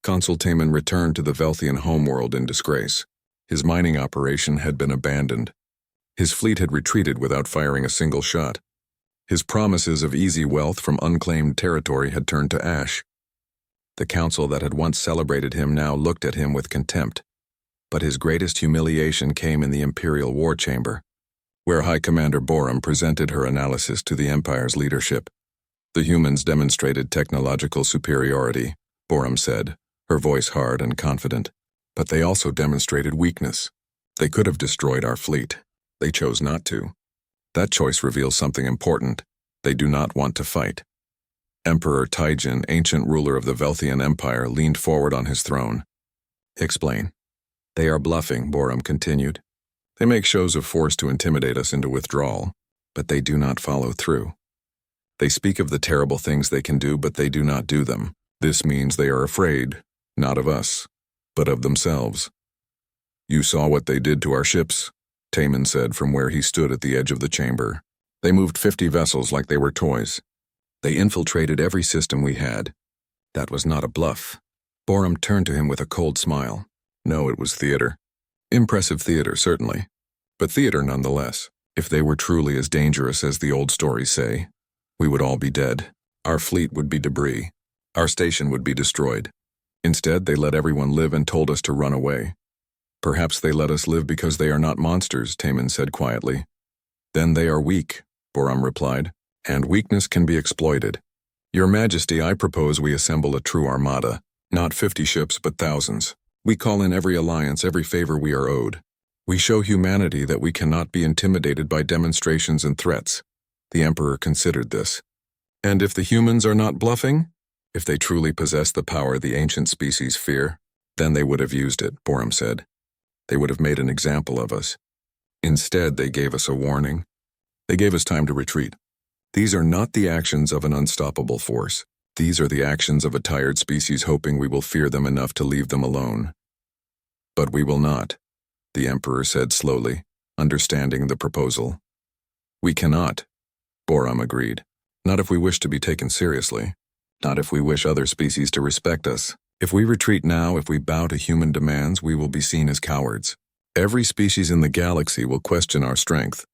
Consul Taman returned to the Velthian homeworld in disgrace. His mining operation had been abandoned. His fleet had retreated without firing a single shot. His promises of easy wealth from unclaimed territory had turned to ash. The council that had once celebrated him now looked at him with contempt. But his greatest humiliation came in the Imperial War Chamber, where High Commander Borum presented her analysis to the Empire's leadership. The humans demonstrated technological superiority, Borum said, her voice hard and confident. But they also demonstrated weakness. They could have destroyed our fleet. They chose not to. That choice reveals something important. They do not want to fight. Emperor Taijin, ancient ruler of the Velthian Empire, leaned forward on his throne. Explain. They are bluffing, Borum continued. They make shows of force to intimidate us into withdrawal, but they do not follow through. They speak of the terrible things they can do, but they do not do them. This means they are afraid, not of us, but of themselves. You saw what they did to our ships, Taman said from where he stood at the edge of the chamber. They moved 50 vessels like they were toys. They infiltrated every system we had. That was not a bluff. Borum turned to him with a cold smile. No, it was theater. Impressive theater, certainly, but theater nonetheless. If they were truly as dangerous as the old stories say, we would all be dead. Our fleet would be debris. Our station would be destroyed. Instead, they let everyone live and told us to run away. Perhaps they let us live because they are not monsters, Taman said quietly. Then they are weak, Borum replied, and weakness can be exploited. Your Majesty, I propose we assemble a true armada, not 50 ships but thousands. We call in every alliance, every favor we are owed. We show humanity that we cannot be intimidated by demonstrations and threats. The Emperor considered this. And if the humans are not bluffing? If they truly possess the power the ancient species fear, then they would have used it, Borum said. They would have made an example of us. Instead, they gave us a warning. They gave us time to retreat. These are not the actions of an unstoppable force. These are the actions of a tired species hoping we will fear them enough to leave them alone. But we will not, the Emperor said slowly, understanding the proposal. We cannot, Borum agreed. Not if we wish to be taken seriously. Not if we wish other species to respect us. If we retreat now, if we bow to human demands, we will be seen as cowards. Every species in the galaxy will question our strength.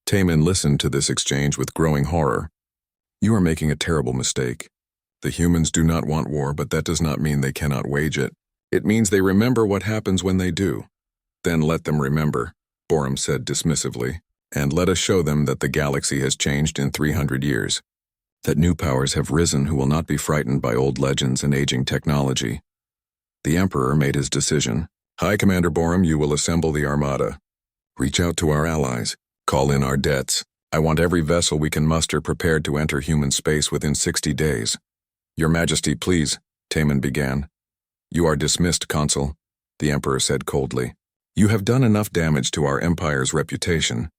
Taman listened to this exchange with growing horror. You are making a terrible mistake. The humans do not want war, but that does not mean they cannot wage it. It means they remember what happens when they do. Then let them remember, Borum said dismissively, and let us show them that the galaxy has changed in 300 years. That new powers have risen who will not be frightened by old legends and aging technology. The Emperor made his decision. High Commander Borum, you will assemble the armada. Reach out to our allies. Call in our debts. I want every vessel we can muster prepared to enter human space within 60 days. Your Majesty, please, Taman began. You are dismissed, Consul, the Emperor said coldly. You have done enough damage to our Empire's reputation.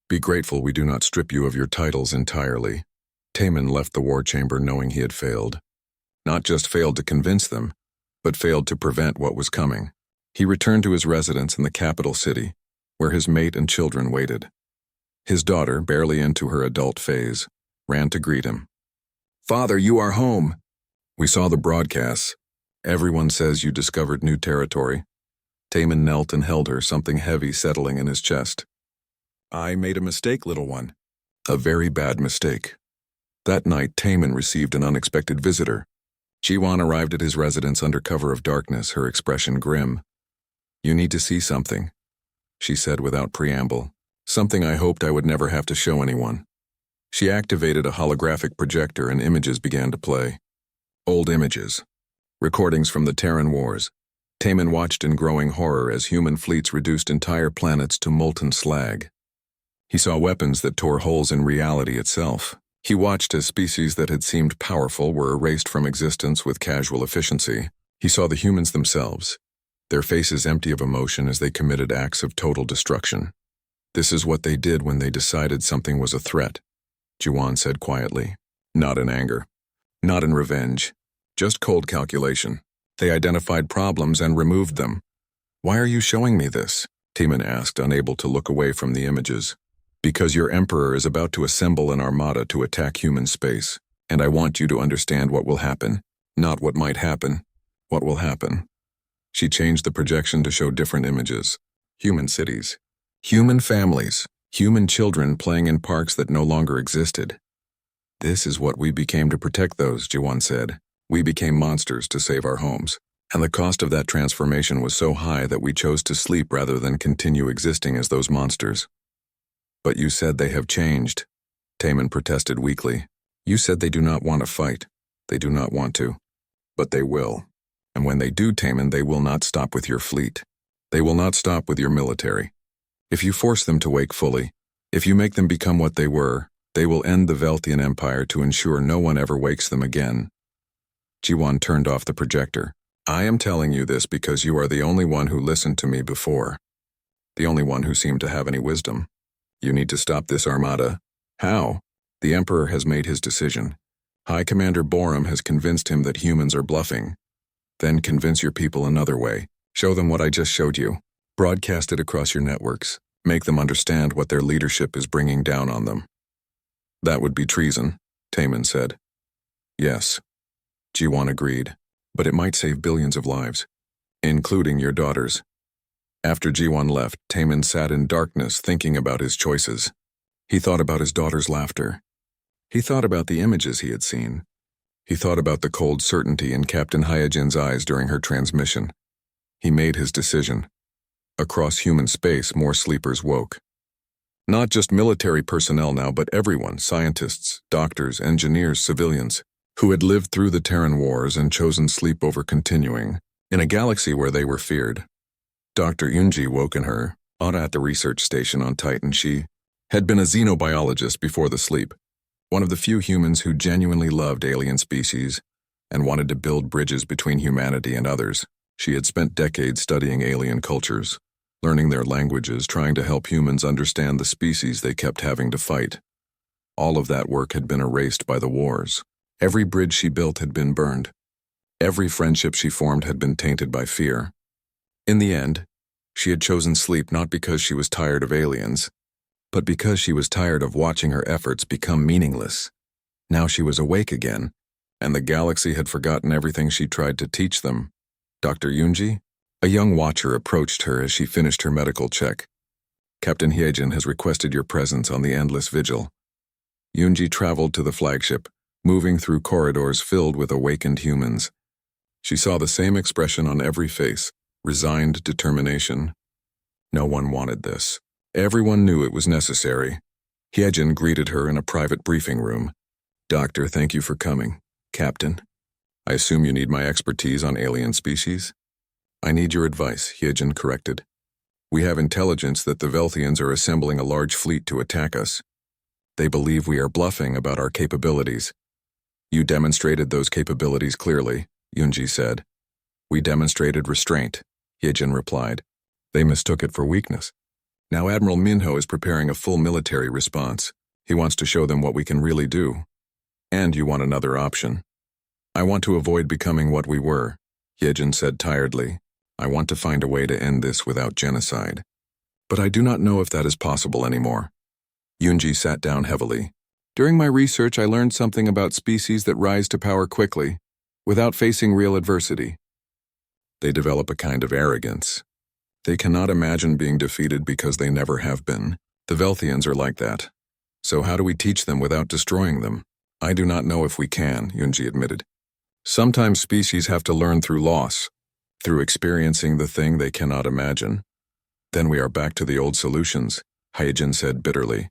Be grateful we do not strip you of your titles entirely. Taman left the war chamber knowing he had failed. Not just failed to convince them, but failed to prevent what was coming. He returned to his residence in the capital city, where his mate and children waited. His daughter, barely into her adult phase, ran to greet him. Father, you are home. We saw the broadcasts. Everyone says you discovered new territory. Taman knelt and held her, something heavy settling in his chest. I made a mistake, little one. A very bad mistake. That night, Taman received an unexpected visitor. Jiwan arrived at his residence under cover of darkness, her expression grim. You need to see something, she said without preamble. Something I hoped I would never have to show anyone. She activated a holographic projector and images began to play. Old images. Recordings from the Terran Wars. Taman watched in growing horror as human fleets reduced entire planets to molten slag. He saw weapons that tore holes in reality itself. He watched as species that had seemed powerful were erased from existence with casual efficiency. He saw the humans themselves, their faces empty of emotion as they committed acts of total destruction. This is what they did when they decided something was a threat, Jiwan said quietly. Not in anger. Not in revenge. Just cold calculation. They identified problems and removed them. Why are you showing me this? Taman asked, unable to look away from the images. Because your Emperor is about to assemble an armada to attack human space, and I want you to understand what will happen, not what might happen. What will happen? She changed the projection to show different images. Human cities. Human families. Human children playing in parks that no longer existed. This is what we became to protect those, Jiwon said. We became monsters to save our homes. And the cost of that transformation was so high that we chose to sleep rather than continue existing as those monsters. But you said they have changed. Taemin protested weakly. You said they do not want to fight. They do not want to. But they will. And when they do, Taemin, they will not stop with your fleet. They will not stop with your military. If you force them to wake fully, if you make them become what they were, they will end the Velthian Empire to ensure no one ever wakes them again. Jiwon turned off the projector. I am telling you this because you are the only one who listened to me before. The only one who seemed to have any wisdom. You need to stop this armada. How? The Emperor has made his decision. High Commander Borum has convinced him that humans are bluffing. Then convince your people another way. Show them what I just showed you. Broadcast it across your networks. Make them understand what their leadership is bringing down on them. That would be treason, Taemin said. Yes. Jiwon agreed. But it might save billions of lives, including your daughters. After Jiwon left, Taemin sat in darkness thinking about his choices. He thought about his daughter's laughter. He thought about the images he had seen. He thought about the cold certainty in Captain Hyojin's eyes during her transmission. He made his decision. Across human space, more sleepers woke. Not just military personnel now, but everyone, scientists, doctors, engineers, civilians, who had lived through the Terran Wars and chosen sleep over continuing, in a galaxy where they were feared. Dr. Yunji woke in her, at the research station on Titan. She had been a xenobiologist before the sleep, one of the few humans who genuinely loved alien species and wanted to build bridges between humanity and others. She had spent decades studying alien cultures, learning their languages, trying to help humans understand the species they kept having to fight. All of that work had been erased by the wars. Every bridge she built had been burned. Every friendship she formed had been tainted by fear. In the end, she had chosen sleep not because she was tired of aliens, but because she was tired of watching her efforts become meaningless. Now she was awake again, and the galaxy had forgotten everything she tried to teach them. Dr. Yunji? A young watcher approached her as she finished her medical check. Captain Hyojin has requested your presence on the endless vigil. Yunji traveled to the flagship, moving through corridors filled with awakened humans. She saw the same expression on every face, resigned determination. No one wanted this. Everyone knew it was necessary. Hyojin greeted her in a private briefing room. Doctor, thank you for coming. Captain, I assume you need my expertise on alien species? I need your advice, Hyojin corrected. We have intelligence that the Velthians are assembling a large fleet to attack us. They believe we are bluffing about our capabilities. You demonstrated those capabilities clearly, Yunji said. We demonstrated restraint, Hyojin replied. They mistook it for weakness. Now Admiral Minho is preparing a full military response. He wants to show them what we can really do. And you want another option. I want to avoid becoming what we were, Hyojin said tiredly. I want to find a way to end this without genocide. But I do not know if that is possible anymore. Yunji sat down heavily. During my research, I learned something about species that rise to power quickly, without facing real adversity. They develop a kind of arrogance. They cannot imagine being defeated because they never have been. The Velthians are like that. So how do we teach them without destroying them? I do not know if we can, Yunji admitted. Sometimes species have to learn through loss, through experiencing the thing they cannot imagine. Then we are back to the old solutions, Hyojin said bitterly.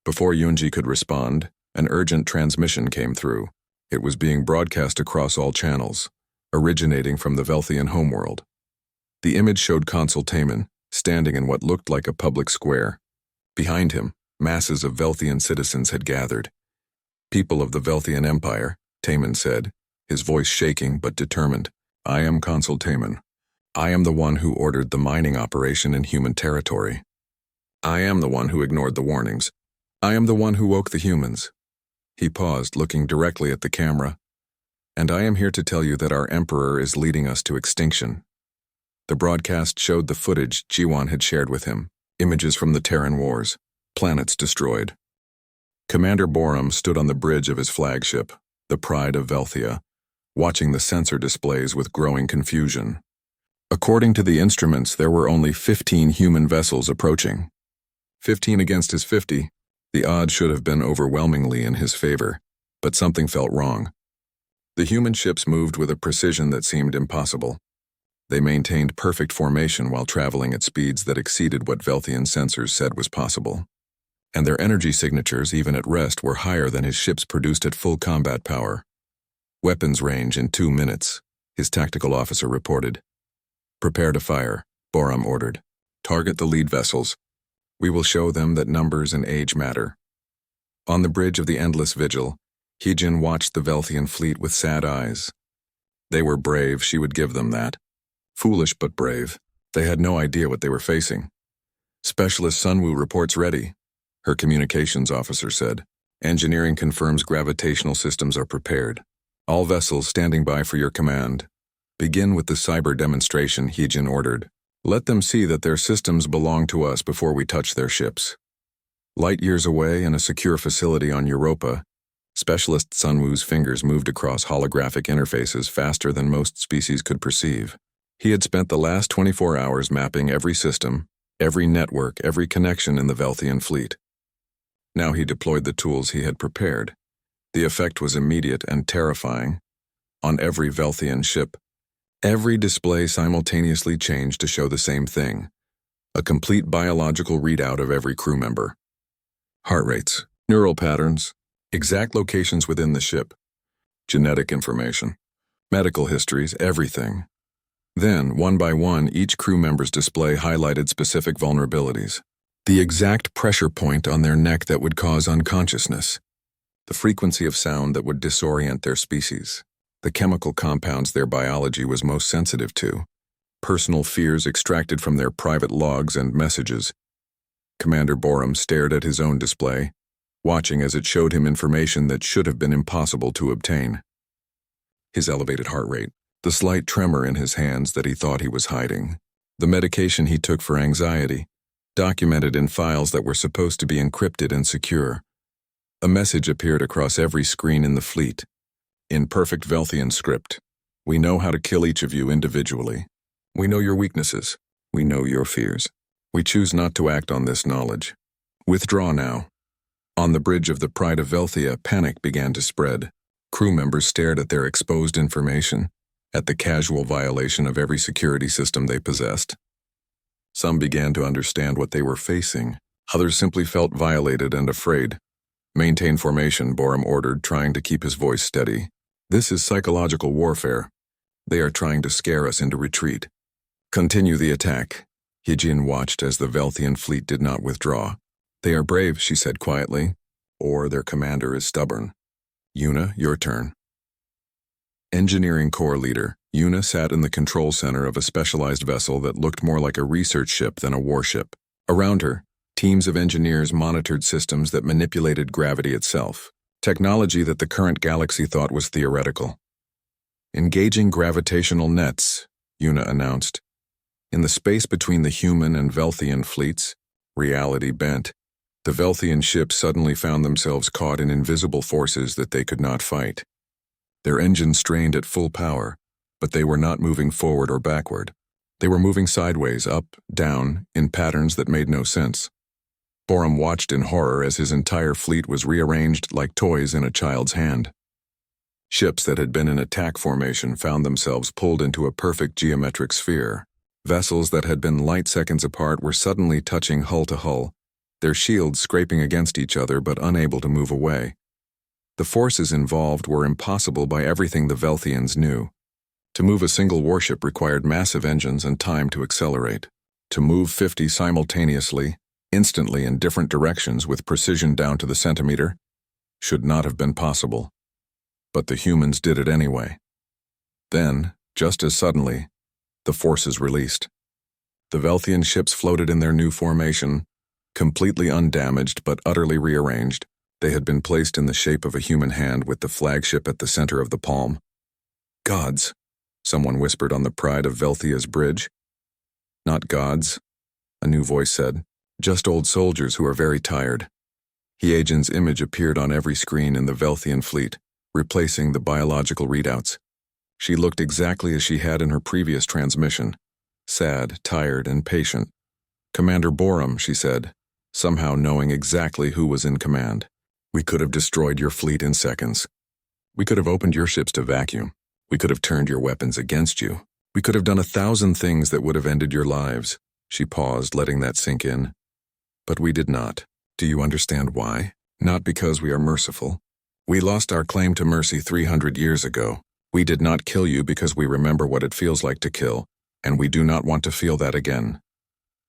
Before Yunji could respond, an urgent transmission came through. It was being broadcast across all channels, originating from the Velthian homeworld. The image showed Consul Taemin, standing in what looked like a public square. Behind him, masses of Velthian citizens had gathered. People of the Velthian Empire, Taemin said, his voice shaking but determined. I am Consul Taemin. I am the one who ordered the mining operation in human territory. I am the one who ignored the warnings. I am the one who woke the humans. He paused, looking directly at the camera. And I am here to tell you that our Emperor is leading us to extinction. The broadcast showed the footage Jiwon had shared with him, images from the Terran Wars, planets destroyed. Commander Borum stood on the bridge of his flagship, the pride of Velthia, watching the sensor displays with growing confusion. According to the instruments, there were only 15 human vessels approaching. 15 against his 50, the odds should have been overwhelmingly in his favor, but something felt wrong. The human ships moved with a precision that seemed impossible. They maintained perfect formation while traveling at speeds that exceeded what Velthian sensors said was possible. And their energy signatures, even at rest, were higher than his ships produced at full combat power. Weapons range in 2 minutes, his tactical officer reported. Prepare to fire, Borum ordered. Target the lead vessels. We will show them that numbers and age matter. On the bridge of the Endless Vigil, Heejin watched the Velthian fleet with sad eyes. They were brave, she would give them that. Foolish but brave. They had no idea what they were facing. Specialist Sunwoo reports ready, her communications officer said. Engineering confirms gravitational systems are prepared. All vessels standing by for your command. Begin with the cyber demonstration, Heejin ordered. Let them see that their systems belong to us before we touch their ships. Light years away in a secure facility on Europa, Specialist Sunwoo's fingers moved across holographic interfaces faster than most species could perceive. He had spent the last 24 hours mapping every system, every network, every connection in the Velthian fleet. Now he deployed the tools he had prepared. The effect was immediate and terrifying. On every Velthian ship, every display simultaneously changed to show the same thing, a complete biological readout of every crew member. Heart rates, neural patterns, exact locations within the ship, genetic information, medical histories, everything. Then, one by one, each crew member's display highlighted specific vulnerabilities. The exact pressure point on their neck that would cause unconsciousness. The frequency of sound that would disorient their species. The chemical compounds their biology was most sensitive to. Personal fears extracted from their private logs and messages. Commander Borum stared at his own display, watching as it showed him information that should have been impossible to obtain. His elevated heart rate, the slight tremor in his hands that he thought he was hiding, the medication he took for anxiety, documented in files that were supposed to be encrypted and secure. A message appeared across every screen in the fleet. In perfect Velthian script, we know how to kill each of you individually. We know your weaknesses. We know your fears. We choose not to act on this knowledge. Withdraw now. On the bridge of the Pride of Velthia, panic began to spread. Crew members stared at their exposed information, at the casual violation of every security system they possessed. Some began to understand what they were facing. Others simply felt violated and afraid. Maintain formation, Borum ordered, trying to keep his voice steady. This is psychological warfare. They are trying to scare us into retreat. Continue the attack. Heejin watched as the Velthian fleet did not withdraw. They are brave, she said quietly, or their commander is stubborn. Yuna, your turn. Engineering Corps leader, Yuna sat in the control center of a specialized vessel that looked more like a research ship than a warship. Around her, teams of engineers monitored systems that manipulated gravity itself, technology that the current galaxy thought was theoretical. Engaging gravitational nets, Yuna announced. In the space between the human and Velthian fleets, reality bent. The Velthian ships suddenly found themselves caught in invisible forces that they could not fight. Their engines strained at full power, but they were not moving forward or backward. They were moving sideways, up, down, in patterns that made no sense. Borum watched in horror as his entire fleet was rearranged like toys in a child's hand. Ships that had been in attack formation found themselves pulled into a perfect geometric sphere. Vessels that had been light seconds apart were suddenly touching hull to hull, their shields scraping against each other but unable to move away. The forces involved were impossible by everything the Velthians knew. To move a single warship required massive engines and time to accelerate. To move 50 simultaneously, instantly in different directions with precision down to the centimeter, should not have been possible. But the humans did it anyway. Then, just as suddenly, the forces released. The Velthian ships floated in their new formation, completely undamaged but utterly rearranged. They had been placed in the shape of a human hand with the flagship at the center of the palm. Gods, someone whispered on the Pride of Velthia's bridge. Not gods, a new voice said. Just old soldiers who are very tired. Heejin's image appeared on every screen in the Velthian fleet, replacing the biological readouts. She looked exactly as she had in her previous transmission. Sad, tired, and patient. "Commander Borum," she said, somehow knowing exactly who was in command. "We could have destroyed your fleet in seconds. We could have opened your ships to vacuum. We could have turned your weapons against you. We could have done 1,000 things that would have ended your lives." She paused, letting that sink in. "But we did not. Do you understand why? Not because we are merciful. We lost our claim to mercy 300 years ago. We did not kill you because we remember what it feels like to kill, and we do not want to feel that again."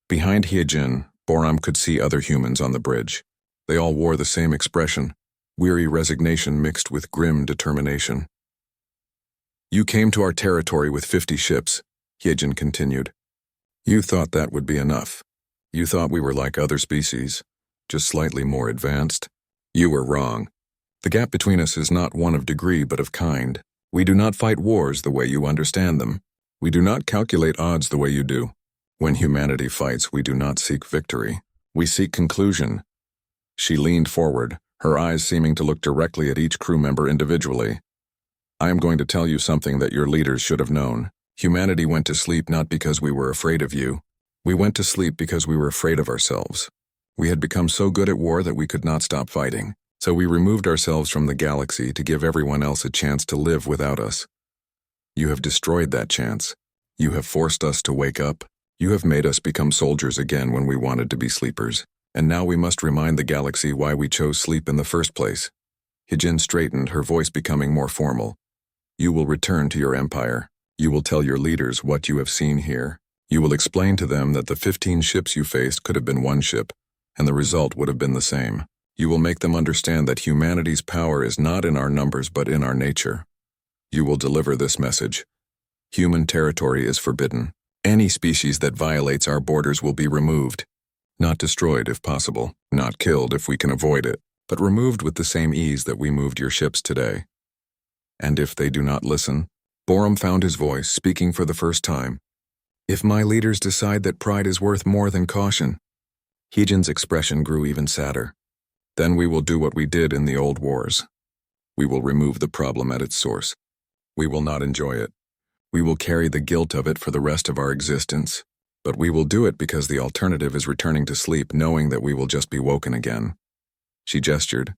Behind Hyejin, Boram could see other humans on the bridge. They all wore the same expression, weary resignation mixed with grim determination. "You came to our territory with 50 ships," Hyejin continued. "You thought that would be enough. You thought we were like other species, just slightly more advanced. You were wrong. The gap between us is not one of degree but of kind. We do not fight wars the way you understand them. We do not calculate odds the way you do. When humanity fights, we do not seek victory. We seek conclusion." She leaned forward, her eyes seeming to look directly at each crew member individually. "I am going to tell you something that your leaders should have known. Humanity went to sleep not because we were afraid of you. We went to sleep because we were afraid of ourselves. We had become so good at war that we could not stop fighting. So we removed ourselves from the galaxy to give everyone else a chance to live without us. You have destroyed that chance. You have forced us to wake up. You have made us become soldiers again when we wanted to be sleepers. And now we must remind the galaxy why we chose sleep in the first place." Hyejin straightened, her voice becoming more formal. "You will return to your empire. You will tell your leaders what you have seen here. You will explain to them that the 15 ships you faced could have been one ship, and the result would have been the same. You will make them understand that humanity's power is not in our numbers but in our nature. You will deliver this message. Human territory is forbidden. Any species that violates our borders will be removed. Not destroyed if possible, not killed if we can avoid it, but removed with the same ease that we moved your ships today. And if they do not listen," Boram found his voice, speaking for the first time. "If my leaders decide that pride is worth more than caution." Hyejin's expression grew even sadder. "Then we will do what we did in the old wars. We will remove the problem at its source. We will not enjoy it. We will carry the guilt of it for the rest of our existence. But we will do it because the alternative is returning to sleep knowing that we will just be woken again." She gestured,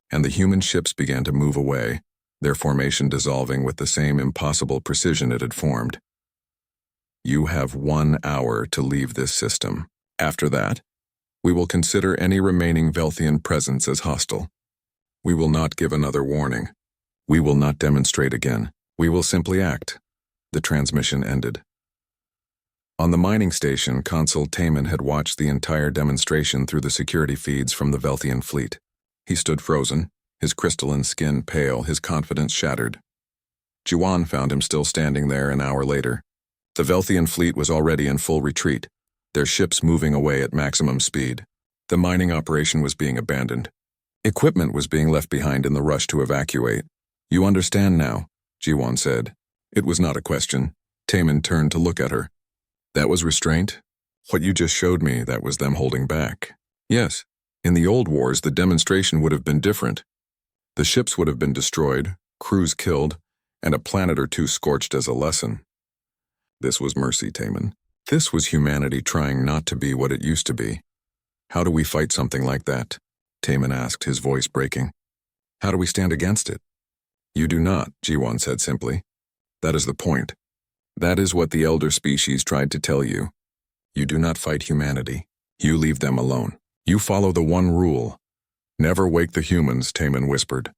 and the human ships began to move away, their formation dissolving with the same impossible precision it had formed. "You have 1 hour to leave this system. After that, we will consider any remaining Velthian presence as hostile. We will not give another warning. We will not demonstrate again. We will simply act." The transmission ended. On the mining station, Consul Taman had watched the entire demonstration through the security feeds from the Velthian fleet. He stood frozen, his crystalline skin pale, his confidence shattered. Jiwan found him still standing there an hour later. The Velthian fleet was already in full retreat, their ships moving away at maximum speed. The mining operation was being abandoned. Equipment was being left behind in the rush to evacuate. "You understand now," Jiwan said. It was not a question. Taman turned to look at her. "That was restraint? What you just showed me, that was them holding back." "Yes. In the old wars, the demonstration would have been different. The ships would have been destroyed, crews killed, and a planet or two scorched as a lesson. This was mercy, Taman. This was humanity trying not to be what it used to be. How do we fight something like that?" Taman asked, his voice breaking. "How do we stand against it?" "You do not," Jiwan said simply. "That is the point. That is what the elder species tried to tell you. You do not fight humanity. You leave them alone. You follow the one rule. Never wake the humans," Taman whispered.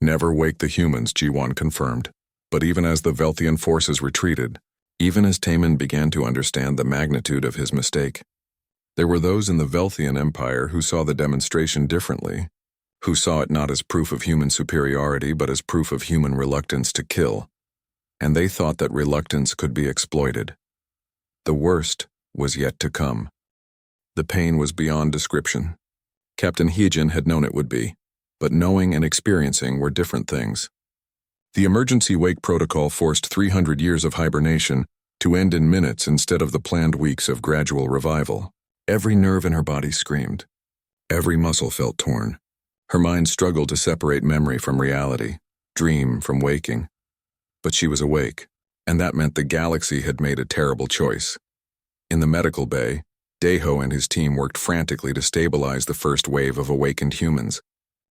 "Never wake the humans," Jiwan confirmed. But even as the Velthian forces retreated, even as Taman began to understand the magnitude of his mistake, there were those in the Velthian Empire who saw the demonstration differently, who saw it not as proof of human superiority but as proof of human reluctance to kill. And they thought that reluctance could be exploited. The worst was yet to come. The pain was beyond description. Captain Hyejin had known it would be, but knowing and experiencing were different things. The emergency wake protocol forced 300 years of hibernation to end in minutes instead of the planned weeks of gradual revival. Every nerve in her body screamed. Every muscle felt torn. Her mind struggled to separate memory from reality, dream from waking. But she was awake, and that meant the galaxy had made a terrible choice. In the medical bay, Deho and his team worked frantically to stabilize the first wave of awakened humans.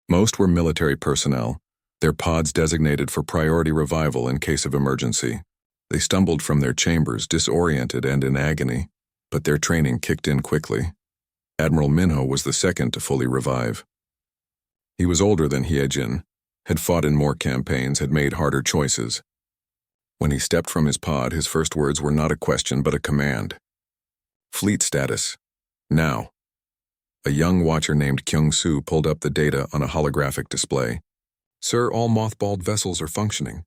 Most were military personnel, their pods designated for priority revival in case of emergency. They stumbled from their chambers, disoriented and in agony, but their training kicked in quickly. Admiral Minho was the second to fully revive. He was older than Hyejin, had fought in more campaigns, had made harder choices. When he stepped from his pod, his first words were not a question but a command. Fleet status. Now. A young watcher named Kyung-soo pulled up the data on a holographic display. Sir, all mothballed vessels are functioning.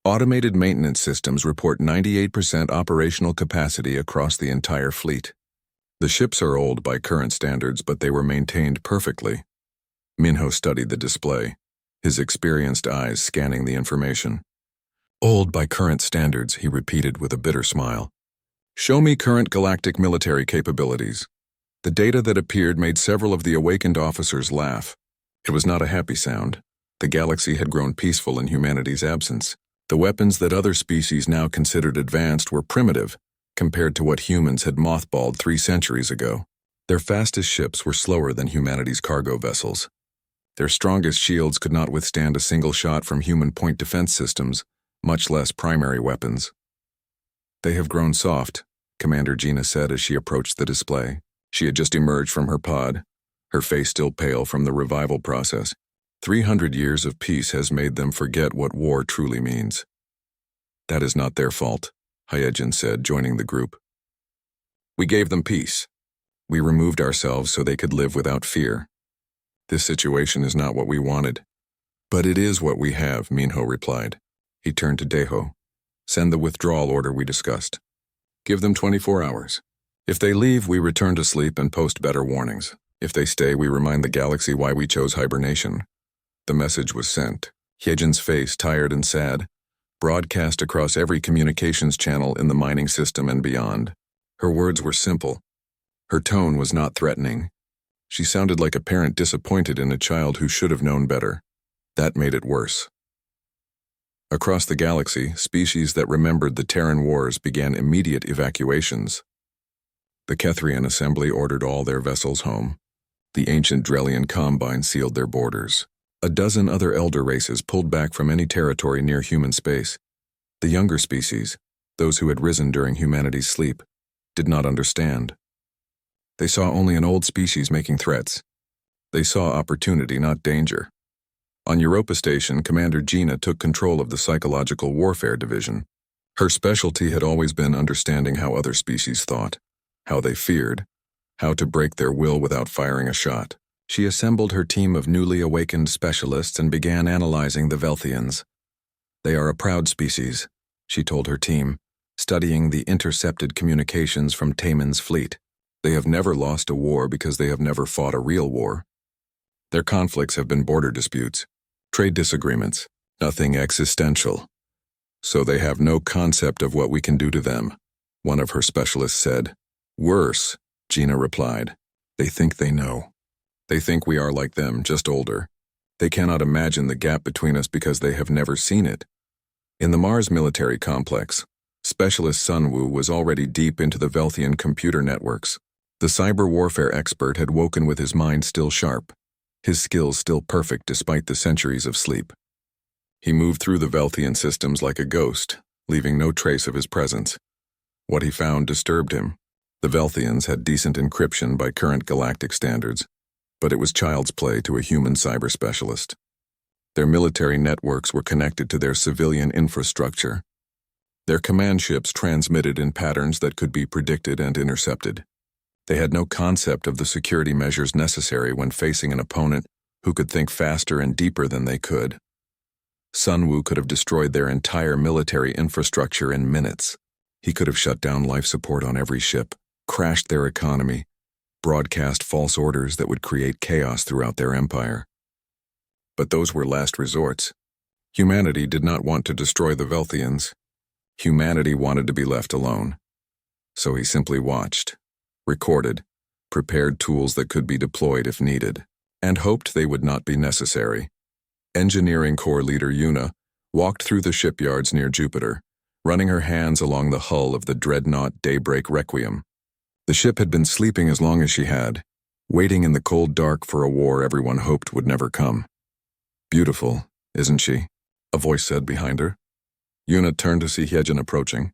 Automated maintenance systems report 98% operational capacity across the entire fleet. The ships are old by current standards, but they were maintained perfectly. Minho studied the display, his experienced eyes scanning the information. Old by current standards, he repeated with a bitter smile. Show me current galactic military capabilities. The data that appeared made several of the awakened officers laugh. It was not a happy sound. The galaxy had grown peaceful in humanity's absence. The weapons that other species now considered advanced were primitive, compared to what humans had mothballed 3 centuries ago. Their fastest ships were slower than humanity's cargo vessels. Their strongest shields could not withstand a single shot from human point defense systems, much less primary weapons. They have grown soft, Commander Gina said as she approached the display. She had just emerged from her pod, her face still pale from the revival process. 300 years of peace has made them forget what war truly means. That is not their fault, Hyejin said, joining the group. We gave them peace. We removed ourselves so they could live without fear. This situation is not what we wanted. But it is what we have, Minho replied. He turned to Deho. Send the withdrawal order we discussed. Give them 24 hours. If they leave, we return to sleep and post better warnings. If they stay, we remind the galaxy why we chose hibernation. The message was sent. Hyejin's face, tired and sad, broadcast across every communications channel in the mining system and beyond. Her words were simple. Her tone was not threatening. She sounded like a parent disappointed in a child who should have known better. That made it worse. Across the galaxy, species that remembered the Terran Wars began immediate evacuations. The Kethrian Assembly ordered all their vessels home. The ancient Drellian Combine sealed their borders. A dozen other elder races pulled back from any territory near human space. The younger species, those who had risen during humanity's sleep, did not understand. They saw only an old species making threats. They saw opportunity, not danger. On Europa Station, Commander Gina took control of the Psychological Warfare Division. Her specialty had always been understanding how other species thought, how they feared, how to break their will without firing a shot. She assembled her team of newly awakened specialists and began analyzing the Velthians. They are a proud species, she told her team, studying the intercepted communications from Taemon's fleet. They have never lost a war because they have never fought a real war. Their conflicts have been border disputes, trade disagreements, nothing existential. So they have no concept of what we can do to them, one of her specialists said. Worse, Gina replied. They think they know. They think we are like them, just older. They cannot imagine the gap between us because they have never seen it. In the Mars military complex, Specialist Sunwoo was already deep into the Velthian computer networks. The cyber warfare expert had woken with his mind still sharp, his skills still perfect despite the centuries of sleep. He moved through the Velthian systems like a ghost, leaving no trace of his presence. What he found disturbed him. The Velthians had decent encryption by current galactic standards, but it was child's play to a human cyber specialist. Their military networks were connected to their civilian infrastructure. Their command ships transmitted in patterns that could be predicted and intercepted. They had no concept of the security measures necessary when facing an opponent who could think faster and deeper than they could. Sunwoo could have destroyed their entire military infrastructure in minutes. He could have shut down life support on every ship, crashed their economy, broadcast false orders that would create chaos throughout their empire. But those were last resorts. Humanity did not want to destroy the Velthians. Humanity wanted to be left alone. So he simply watched, recorded, prepared tools that could be deployed if needed, and hoped they would not be necessary. Engineering Corps Leader Yuna walked through the shipyards near Jupiter, running her hands along the hull of the dreadnought Daybreak Requiem. The ship had been sleeping as long as she had, waiting in the cold dark for a war everyone hoped would never come. "Beautiful, isn't she?" a voice said behind her. Yuna turned to see Hyejin approaching.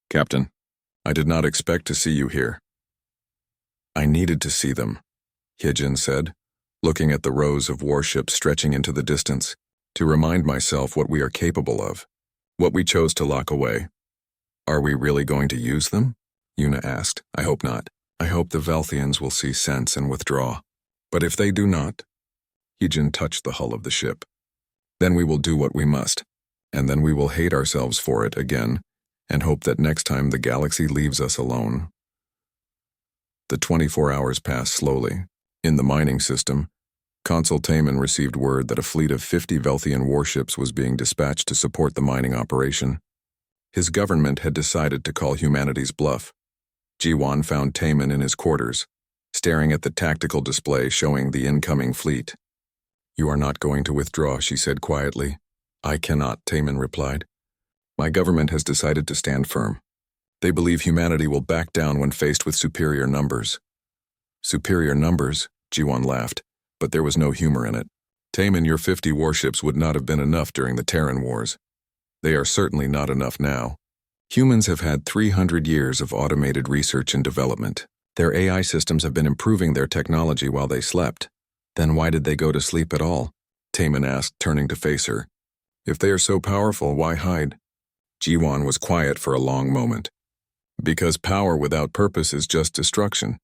"Captain, I did not expect to see you here." "I needed to see them," Hyejin said, looking at the rows of warships stretching into the distance, "to remind myself what we are capable of, what we chose to lock away." "Are we really going to use them?" Yuna asked. "I hope not. I hope the Velthians will see sense and withdraw. But if they do not," Hyejin touched the hull of the ship, "then we will do what we must, and then we will hate ourselves for it again, and hope that next time the galaxy leaves us alone." The 24 hours passed slowly. In the mining system, Consul Taman received word that a fleet of 50 Velthian warships was being dispatched to support the mining operation. His government had decided to call humanity's bluff. Jiwan found Taman in his quarters, staring at the tactical display showing the incoming fleet. "You are not going to withdraw," she said quietly. "I cannot," Taman replied. "My government has decided to stand firm. They believe humanity will back down when faced with superior numbers." "Superior numbers?" Jiwan laughed, but there was no humor in it. "Taman, your 50 warships would not have been enough during the Terran Wars. They are certainly not enough now. Humans have had 300 years of automated research and development. Their AI systems have been improving their technology while they slept. Then why did they go to sleep at all?" Taman asked, turning to face her. "If they are so powerful, why hide?" Jiwan was quiet for a long moment. "Because power without purpose is just destruction.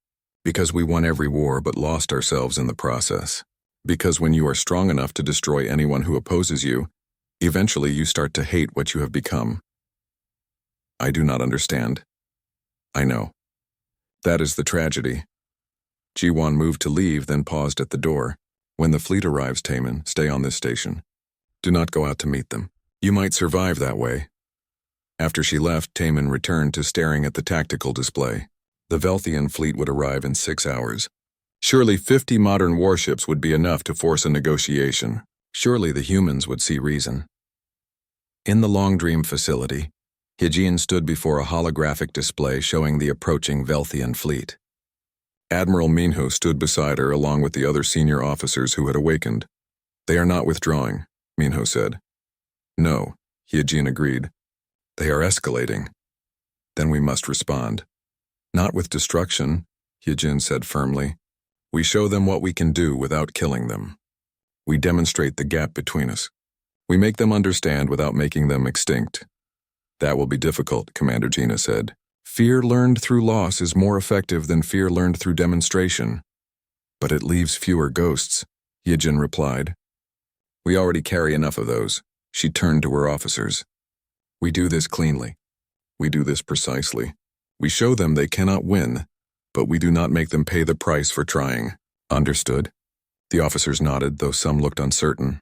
Because we won every war but lost ourselves in the process. Because when you are strong enough to destroy anyone who opposes you, eventually you start to hate what you have become." "I do not understand." "I know. That is the tragedy." Jiwan moved to leave, then paused at the door. "When the fleet arrives, Taman, stay on this station. Do not go out to meet them. You might survive that way." After she left, Taman returned to staring at the tactical display. The Velthian fleet would arrive in 6 hours. Surely 50 modern warships would be enough to force a negotiation. Surely the humans would see reason. In the Long Dream facility, Hyejin stood before a holographic display showing the approaching Velthian fleet. Admiral Minho stood beside her along with the other senior officers who had awakened. "They are not withdrawing," Minho said. "No," Hyejin agreed. "They are escalating. Then we must respond." "Not with destruction," Hyejin said firmly. "We show them what we can do without killing them. We demonstrate the gap between us. We make them understand without making them extinct." "That will be difficult," Commander Gina said. "Fear learned through loss is more effective than fear learned through demonstration." "But it leaves fewer ghosts," Hyejin replied. "We already carry enough of those." She turned to her officers. "We do this cleanly. We do this precisely. We show them they cannot win, but we do not make them pay the price for trying." "Understood?" The officers nodded, though some looked uncertain.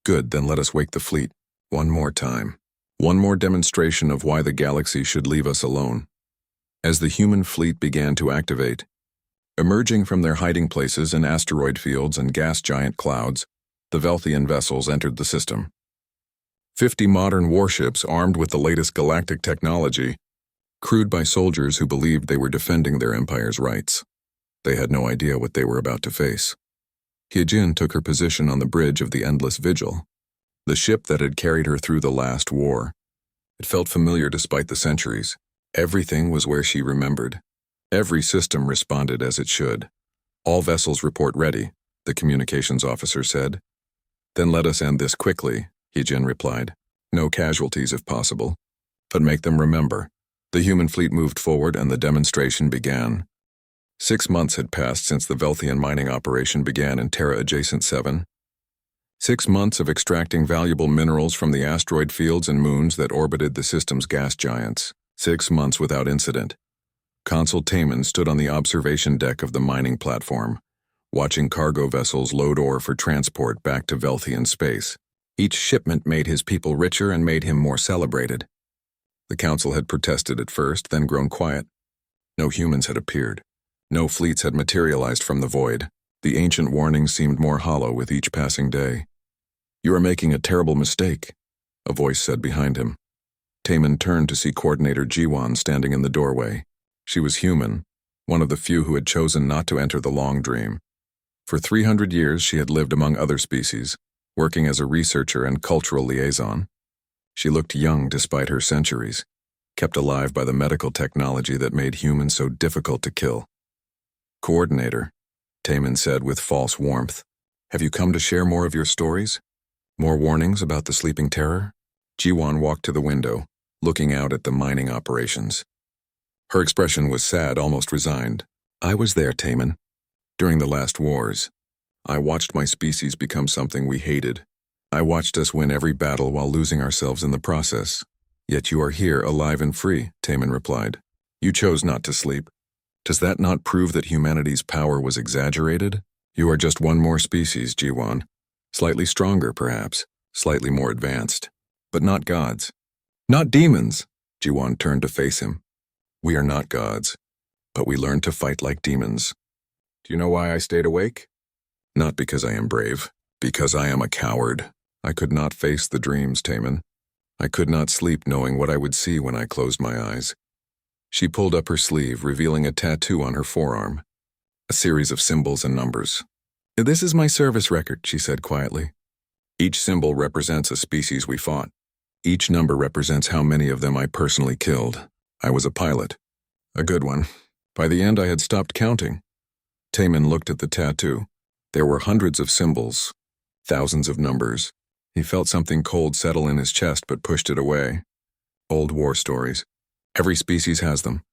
"Good, then let us wake the fleet. One more time. One more demonstration of why the galaxy should leave us alone." As the human fleet began to activate, emerging from their hiding places in asteroid fields and gas giant clouds, the Velthian vessels entered the system. 50 modern warships armed with the latest galactic technology, crewed by soldiers who believed they were defending their empire's rights. They had no idea what they were about to face. Hyejin took her position on the bridge of the Endless Vigil, the ship that had carried her through the last war. It felt familiar despite the centuries. Everything was where she remembered. Every system responded as it should. "All vessels report ready," the communications officer said. "Then let us end this quickly," Hyejin replied. "No casualties if possible. But make them remember." The human fleet moved forward and the demonstration began. 6 months had passed since the Velthian mining operation began in Terra-adjacent 7. 6 months of extracting valuable minerals from the asteroid fields and moons that orbited the system's gas giants. 6 months without incident. Consul Taman stood on the observation deck of the mining platform, watching cargo vessels load ore for transport back to Velthian space. Each shipment made his people richer and made him more celebrated. The council had protested at first, then grown quiet. No humans had appeared. No fleets had materialized from the void. The ancient warning seemed more hollow with each passing day. "You are making a terrible mistake." a voice said behind him. Taman turned to see Coordinator Jiwan standing in the doorway. She was human, one of the few who had chosen not to enter the long dream. For 300 years she had lived among other species, working as a researcher and cultural liaison. She looked young despite her centuries, kept alive by the medical technology that made humans so difficult to kill. Coordinator, Taman said with false warmth, have you come to share more of your stories? More warnings about the sleeping terror? Jiwan walked to the window, looking out at the mining operations. Her expression was sad, almost resigned. I was there, Taman. During the last wars, I watched my species become something we hated. I watched us win every battle while losing ourselves in the process. Yet you are here, alive and free, Taman replied. You chose not to sleep. Does that not prove that humanity's power was exaggerated? You are just one more species, Jiwan. Slightly stronger, perhaps, slightly more advanced. But not gods. Not demons, Jiwan turned to face him. We are not gods, but we learned to fight like demons. Do you know why I stayed awake? Not because I am brave, because I am a coward. I could not face the dreams, Taman. I could not sleep knowing what I would see when I closed my eyes. She pulled up her sleeve, revealing a tattoo on her forearm, a series of symbols and numbers. This is my service record, she said quietly. Each symbol represents a species we fought. Each number represents how many of them I personally killed. I was a pilot. A good one. By the end, I had stopped counting. Taman looked at the tattoo. There were hundreds of symbols, thousands of numbers. He felt something cold settle in his chest but pushed it away. Old war stories. Every species has them.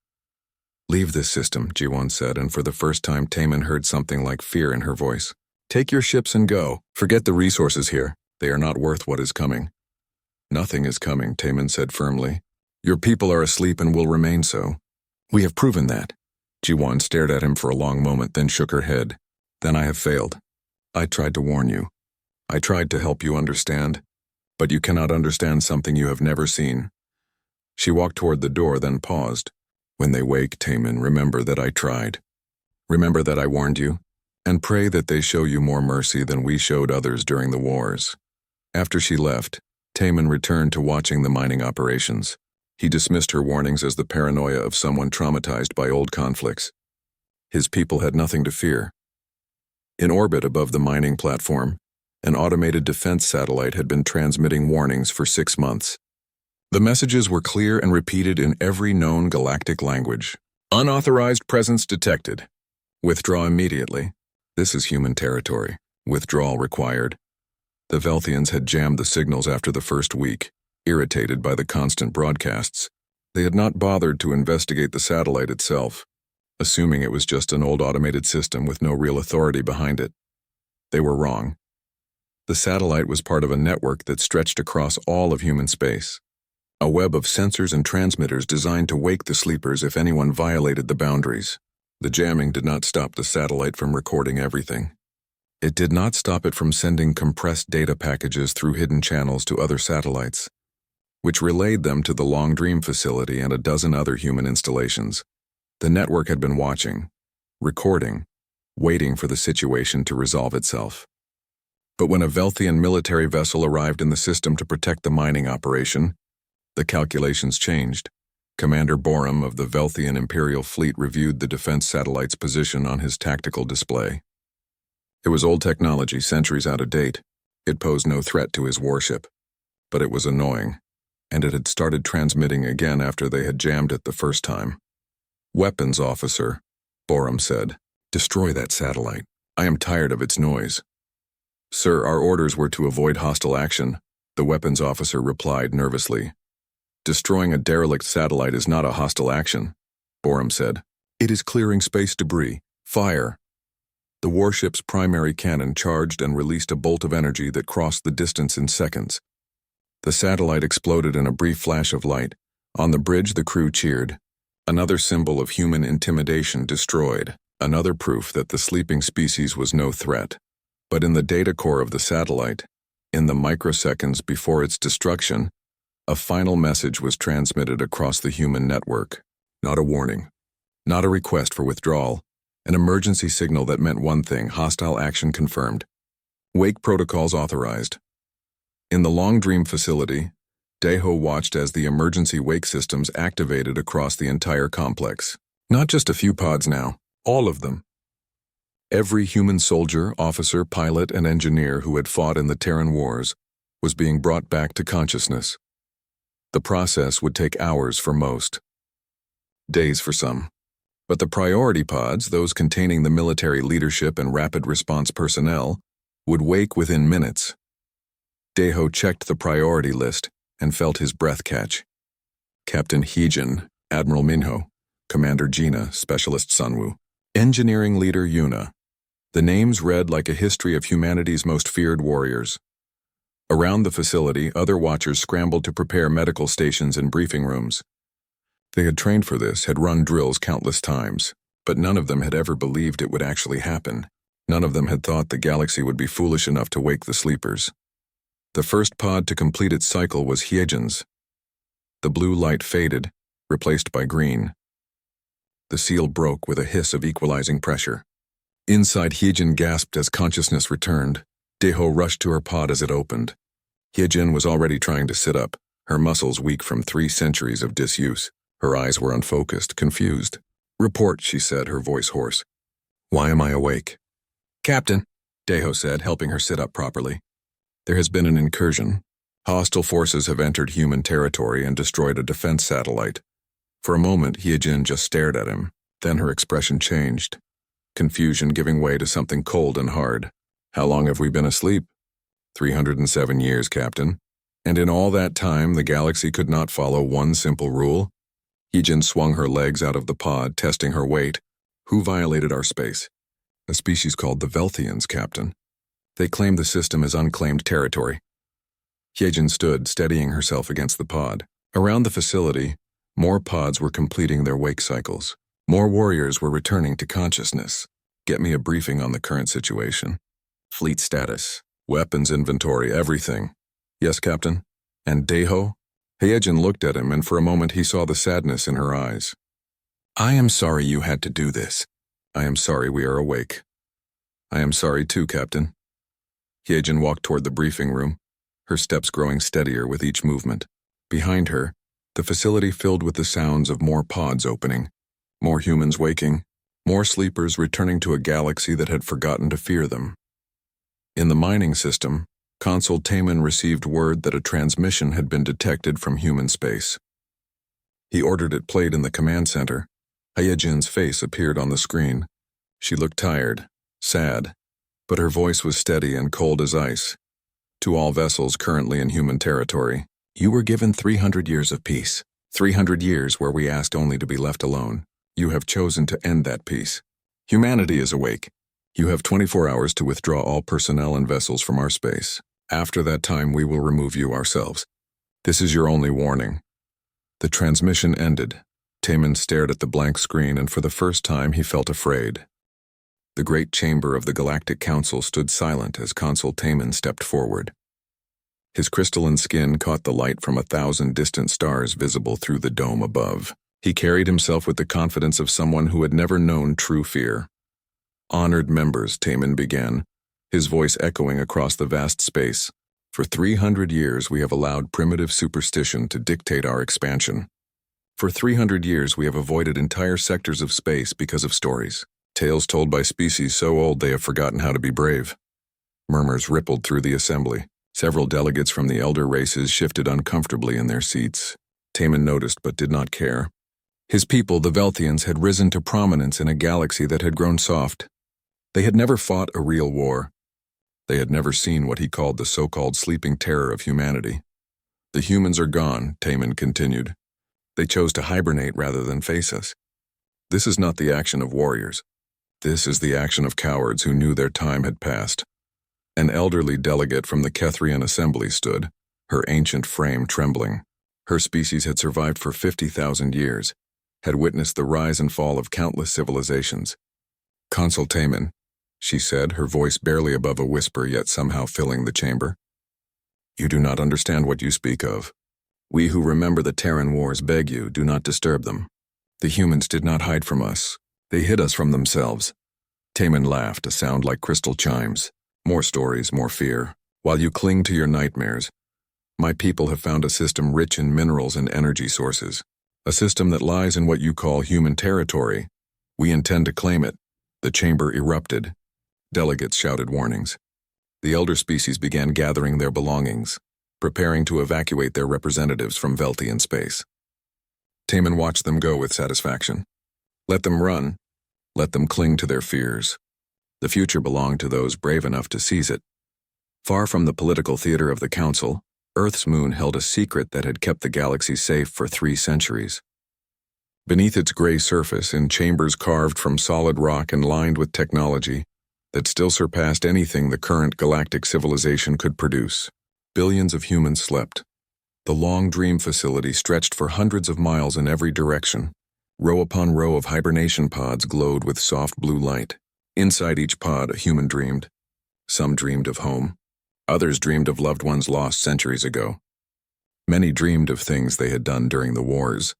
Leave this system, Jiwan said, and for the first time Taman heard something like fear in her voice. Take your ships and go. Forget the resources here. They are not worth what is coming. Nothing is coming, Taman said firmly. Your people are asleep and will remain so. We have proven that. Jiwan stared at him for a long moment, then shook her head. Then I have failed. I tried to warn you. I tried to help you understand, but you cannot understand something you have never seen. She walked toward the door, then paused. When they wake, Taman, remember that I tried. Remember that I warned you, and pray that they show you more mercy than we showed others during the wars. After she left, Taman returned to watching the mining operations. He dismissed her warnings as the paranoia of someone traumatized by old conflicts. His people had nothing to fear. In orbit above the mining platform, an automated defense satellite had been transmitting warnings for 6 months. The messages were clear and repeated in every known galactic language. Unauthorized presence detected. Withdraw immediately. This is human territory. Withdrawal required. The Velthians had jammed the signals after the first week, irritated by the constant broadcasts. They had not bothered to investigate the satellite itself, assuming it was just an old automated system with no real authority behind it. They were wrong. The satellite was part of a network that stretched across all of human space. A web of sensors and transmitters designed to wake the sleepers if anyone violated the boundaries. The jamming did not stop the satellite from recording everything. It did not stop it from sending compressed data packages through hidden channels to other satellites, which relayed them to the Long Dream facility and a dozen other human installations. The network had been watching, recording, waiting for the situation to resolve itself. But when a Velthian military vessel arrived in the system to protect the mining operation, the calculations changed. Commander Borum of the Velthian Imperial Fleet reviewed the defense satellite's position on his tactical display. It was old technology, centuries out of date. It posed no threat to his warship. But it was annoying, and it had started transmitting again after they had jammed it the first time. Weapons officer, Borum said, destroy that satellite. I am tired of its noise. Sir, our orders were to avoid hostile action, the weapons officer replied nervously. Destroying a derelict satellite is not a hostile action, Borum said. It is clearing space debris. Fire. The warship's primary cannon charged and released a bolt of energy that crossed the distance in seconds. The satellite exploded in a brief flash of light. On the bridge, the crew cheered. Another symbol of human intimidation destroyed, another proof that the sleeping species was no threat. But in the data core of the satellite, in the microseconds before its destruction, a final message was transmitted across the human network. Not a warning, not a request for withdrawal, an emergency signal that meant one thing: hostile action confirmed. Wake protocols authorized. In the Long Dream facility, Deho watched as the emergency wake systems activated across the entire complex. Not just a few pods now, all of them. Every human soldier, officer, pilot, and engineer who had fought in the Terran Wars was being brought back to consciousness. The process would take hours for most, days for some. But the priority pods, those containing the military leadership and rapid response personnel, would wake within minutes. Deho checked the priority list and felt his breath catch. Captain Heejin, Admiral Minho, Commander Gina, Specialist Sunwoo, Engineering Leader Yuna. The names read like a history of humanity's most feared warriors. Around the facility, other watchers scrambled to prepare medical stations and briefing rooms. They had trained for this, had run drills countless times, but none of them had ever believed it would actually happen. None of them had thought the galaxy would be foolish enough to wake the sleepers. The first pod to complete its cycle was Hyejin's. The blue light faded, replaced by green. The seal broke with a hiss of equalizing pressure. Inside, Hyejin gasped as consciousness returned. Deho rushed to her pod as it opened. Hyejin was already trying to sit up, her muscles weak from 3 centuries of disuse. Her eyes were unfocused, confused. "Report," she said, her voice hoarse. "Why am I awake?" "Captain," Deho said, helping her sit up properly. "There has been an incursion. Hostile forces have entered human territory and destroyed a defense satellite." For a moment, Hyejin just stared at him. Then her expression changed, confusion giving way to something cold and hard. "How long have we been asleep?" 307 years, Captain. And in all that time, the galaxy could not follow one simple rule? Hyejin swung her legs out of the pod, testing her weight. "Who violated our space?" "A species called the Velthians, Captain. They claim the system as unclaimed territory." Hyejin stood, steadying herself against the pod. Around the facility, more pods were completing their wake cycles. More warriors were returning to consciousness. "Get me a briefing on the current situation. Fleet status, weapons inventory, everything." "Yes, Captain." "And Deho?" Hyejin looked at him, and for a moment he saw the sadness in her eyes. "I am sorry you had to do this. I am sorry we are awake." "I am sorry too, Captain." Hyejin walked toward the briefing room, her steps growing steadier with each movement. Behind her, the facility filled with the sounds of more pods opening, more humans waking, more sleepers returning to a galaxy that had forgotten to fear them. In the mining system, Consul Taman received word that a transmission had been detected from human space. He ordered it played in the command center. Hyejin's face appeared on the screen. She looked tired, sad, but her voice was steady and cold as ice. "To all vessels currently in human territory, you were given 300 years of peace. 300 years where we asked only to be left alone. You have chosen to end that peace. Humanity is awake. You have 24 hours to withdraw all personnel and vessels from our space. After that time, we will remove you ourselves. This is your only warning." The transmission ended. Taman stared at the blank screen, and for the first time he felt afraid. The great chamber of the Galactic Council stood silent as Consul Taman stepped forward. His crystalline skin caught the light from 1,000 distant stars visible through the dome above. He carried himself with the confidence of someone who had never known true fear. "Honored members," Taman began, his voice echoing across the vast space. "For 300 years we have allowed primitive superstition to dictate our expansion. For 300 years we have avoided entire sectors of space because of stories. Tales told by species so old they have forgotten how to be brave." Murmurs rippled through the assembly. Several delegates from the elder races shifted uncomfortably in their seats. Taman noticed but did not care. His people, the Velthians, had risen to prominence in a galaxy that had grown soft. They had never fought a real war. They had never seen what he called the so-called sleeping terror of humanity. "The humans are gone," Taman continued. "They chose to hibernate rather than face us. This is not the action of warriors. This is the action of cowards who knew their time had passed." An elderly delegate from the Kethrian assembly stood, her ancient frame trembling. Her species had survived for 50,000 years, had witnessed the rise and fall of countless civilizations. "Consul Taman," she said, her voice barely above a whisper yet somehow filling the chamber. "You do not understand what you speak of. We who remember the Terran Wars beg you, do not disturb them. The humans did not hide from us. They hid us from themselves." Taman laughed, a sound like crystal chimes. "More stories, more fear. While you cling to your nightmares, My people have found a system rich in minerals and energy sources. A system that lies in what you call human territory. We intend to claim it." The chamber erupted. Delegates shouted warnings. The elder species began gathering their belongings, preparing to evacuate their representatives from Veltian space. Taman watched them go with satisfaction. Let them run. Let them cling to their fears. The future belonged to those brave enough to seize it. Far from the political theater of the Council, Earth's moon held a secret that had kept the galaxy safe for 3 centuries. Beneath its gray surface, in chambers carved from solid rock and lined with technology that still surpassed anything the current galactic civilization could produce, billions of humans slept. The long dream facility stretched for hundreds of miles in every direction. Row upon row of hibernation pods glowed with soft blue light. Inside each pod, a human dreamed. Some dreamed of home. Others dreamed of loved ones lost centuries ago. Many dreamed of things they had done during the wars,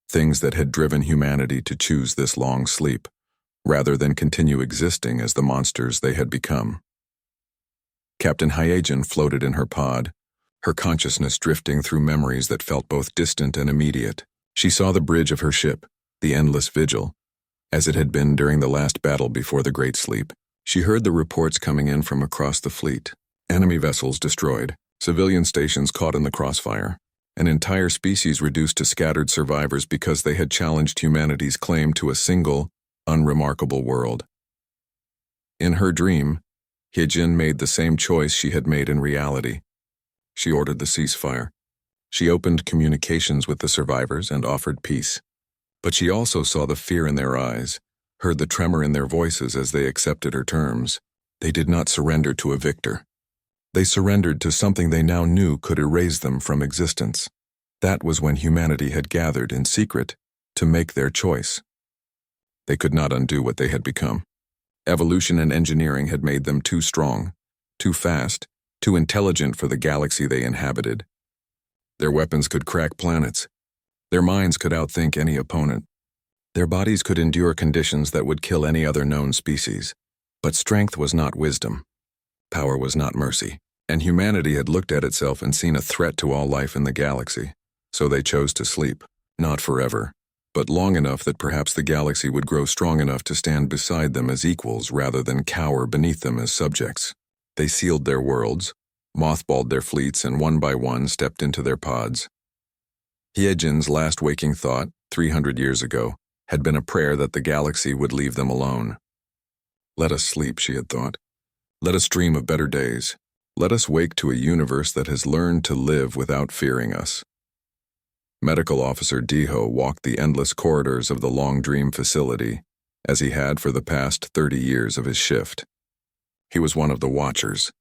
things that had driven humanity to choose this long sleep, rather than continue existing as the monsters they had become. Captain Hyegen floated in her pod, her consciousness drifting through memories that felt both distant and immediate. She saw the bridge of her ship, the endless vigil, as it had been during the last battle before the Great Sleep. She heard the reports coming in from across the fleet. Enemy vessels destroyed, civilian stations caught in the crossfire, an entire species reduced to scattered survivors because they had challenged humanity's claim to a single, unremarkable world. In her dream, Hyegen made the same choice she had made in reality. She ordered the ceasefire. She opened communications with the survivors and offered peace. But she also saw the fear in their eyes, heard the tremor in their voices as they accepted her terms. They did not surrender to a victor. They surrendered to something they now knew could erase them from existence. That was when humanity had gathered in secret to make their choice. They could not undo what they had become. Evolution and engineering had made them too strong, too fast, too intelligent for the galaxy they inhabited. Their weapons could crack planets. Their minds could outthink any opponent. Their bodies could endure conditions that would kill any other known species. But strength was not wisdom. Power was not mercy. And humanity had looked at itself and seen a threat to all life in the galaxy. So they chose to sleep, not forever, but long enough that perhaps the galaxy would grow strong enough to stand beside them as equals rather than cower beneath them as subjects. They sealed their worlds, mothballed their fleets, and one by one stepped into their pods. Hyegen's last waking thought, 300 years ago, had been a prayer that the galaxy would leave them alone. Let us sleep, she had thought. Let us dream of better days. Let us wake to a universe that has learned to live without fearing us. Medical Officer Deho walked the endless corridors of the Long Dream facility, as he had for the past 30 years of his shift. He was one of the Watchers,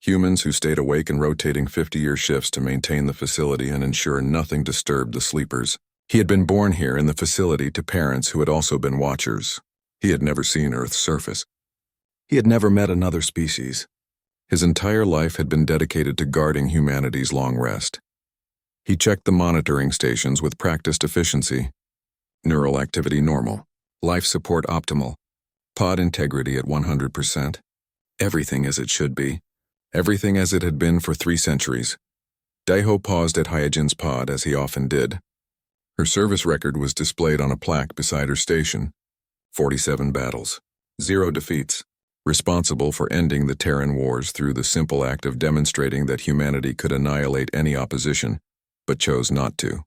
humans who stayed awake in rotating 50-year shifts to maintain the facility and ensure nothing disturbed the sleepers. He had been born here in the facility to parents who had also been Watchers. He had never seen Earth's surface. He had never met another species. His entire life had been dedicated to guarding humanity's long rest. He checked the monitoring stations with practiced efficiency. Neural activity normal. Life support optimal. Pod integrity at 100%. Everything as it should be. Everything as it had been for 3 centuries. Deho paused at Hyegen's pod as he often did. Her service record was displayed on a plaque beside her station. 47 battles. 0 defeats. Responsible for ending the Terran Wars through the simple act of demonstrating that humanity could annihilate any opposition, but chose not to.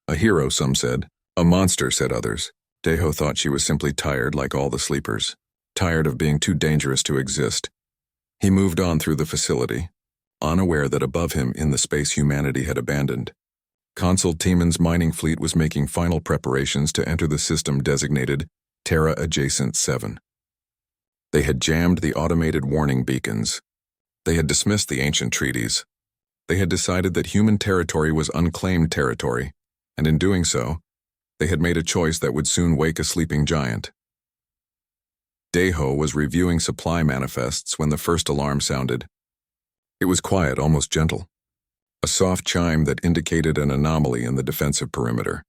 A hero, some said. A monster, said others. Deho thought she was simply tired like all the sleepers. Tired of being too dangerous to exist. He moved on through the facility, unaware that above him in the space humanity had abandoned. Consul Timon's mining fleet was making final preparations to enter the system designated Terra Adjacent 7. They had jammed the automated warning beacons. They had dismissed the ancient treaties. They had decided that human territory was unclaimed territory, and in doing so, they had made a choice that would soon wake a sleeping giant. Deho was reviewing supply manifests when the first alarm sounded. It was quiet, almost gentle. A soft chime that indicated an anomaly in the defensive perimeter.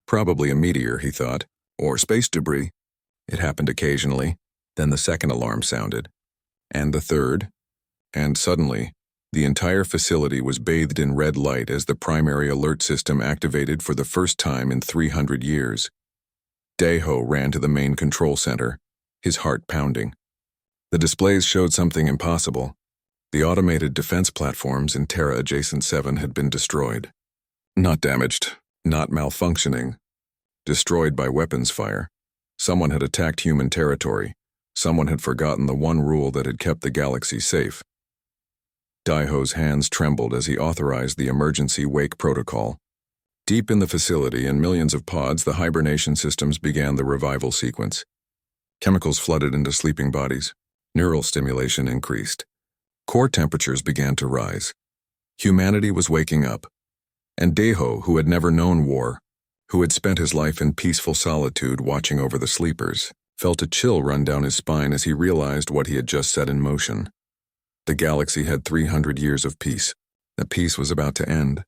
Probably a meteor, he thought, or space debris. It happened occasionally. Then the second alarm sounded, and the third, and suddenly, The entire facility was bathed in red light as the primary alert system activated for the first time in 300 years. Daeho ran to the main control center, his heart pounding. The displays showed something impossible. The automated defense platforms in Terra Adjacent 7 had been destroyed. Not damaged, not malfunctioning. Destroyed by weapons fire. Someone had attacked human territory. Someone had forgotten the one rule that had kept the galaxy safe. Daeho's hands trembled as he authorized the emergency wake protocol. Deep in the facility, in millions of pods, the hibernation systems began the revival sequence. Chemicals flooded into sleeping bodies. Neural stimulation increased. Core temperatures began to rise. Humanity was waking up. And Daeho, who had never known war, who had spent his life in peaceful solitude watching over the sleepers, felt a chill run down his spine as he realized what he had just set in motion. The galaxy had 300 years of peace. The peace was about to end.